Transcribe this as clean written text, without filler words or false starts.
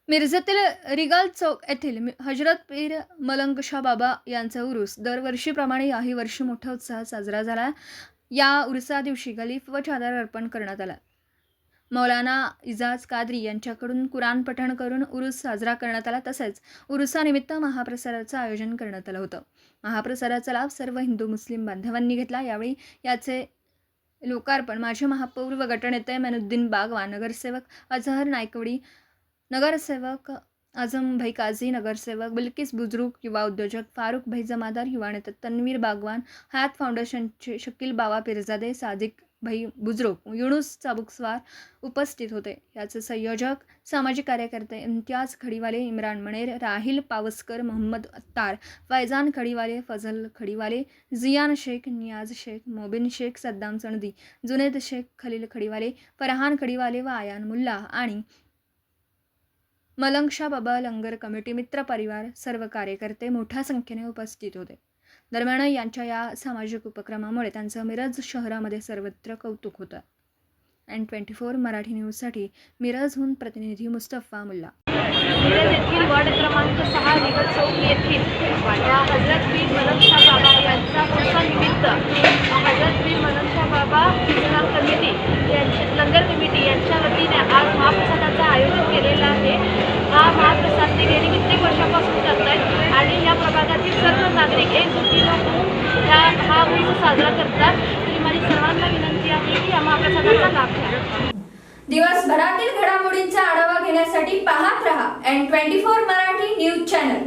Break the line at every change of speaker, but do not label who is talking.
मिरजेतील रिगल चौक येथील हजरत पीर मलंग शाह बाबा यांचा उरूस दरवर्षीप्रमाणे याही वर्षी मोठ्या उत्साहात साजरा झाला. या उरुसा दिवशी गलीफ व चादर अर्पण करण्यात आला. मौलाना इजाज कादरी यांच्याकडून कुराण पठण करून उरूस साजरा करण्यात आला. तसेच उरुसानिमित्त महाप्रसाराचं आयोजन करण्यात आलं होतं. महाप्रसाराचा लाभ सर्व हिंदू मुस्लिम बांधवांनी घेतला. यावेळी याचे लोकार्पण माजी महापौर व गटनेते मेनुद्दीन बागवान, नगरसेवक अजहर नायकवडी, नगरसेवक आझम भाई काझी, नगरसेवक बिल्किस बुजुर्ग, युवा उद्योजक फारूक भाई जमादार, युवा नेते तन्वीर बागवान, हयात फाउंडेशनचे शकील बाबा पिरजादे, सादिक भाई बुजुर्ग, युनुस चाबुकस्वार उपस्थित होते. याचे संयोजक सामाजिक कार्यकर्ते इम्तियाज खडीवाले, इम्रान मणेर, राहिल पावसकर, मोहम्मद अत्तार, फैजान खडीवाले, फजल खडीवाले, जियान शेख, नियाज शेख, मोबिन शेख, सद्दाम सनदी, जुनेद शेख, खलील खडीवाले, फरहान खडीवाले व आयान मुल्ला आणि मलंग शाह बाबा लंगर कमिटी, मित्र परिवार, सर्व कार्यकर्ते मोठ्या संख्येने उपस्थित होते. दरम्यान यांच्या या सामाजिक उपक्रमामुळे त्यांचं मिरज शहरामध्ये सर्वत्र कौतुक होतं. N24 मराठी न्यूजसाठी मिरजहून प्रतिनिधी मुस्तफा मुल्ला.
मिरज येथील वार्ड क्रमांक 6 रिगल चौक येथील हजरत पीर मलंग शाह बाबा यांचा उत्सवानिमित्त हजरत पीर मलंग शाह बाबा कमिटी लंगर कमिटी यांच्या वतीने आज महाप्रसादाचं आयोजन केलेलं आहे. हा महाप्रसाद ते गेली कित्येक वर्षापासून करत आहेत आणि या प्रभागातील सर्व नागरिक एकजुटीनं होऊन हा उत्सव साजरा करतात. तरी माझी सर्वांना विनंती आहे की या महाप्रसादाचा लाभ घ्या.
दिवसभरातील घडामोडींचा आढावा घेण्यासाठी पाहत रहा N24 मराठी न्यूज चॅनल.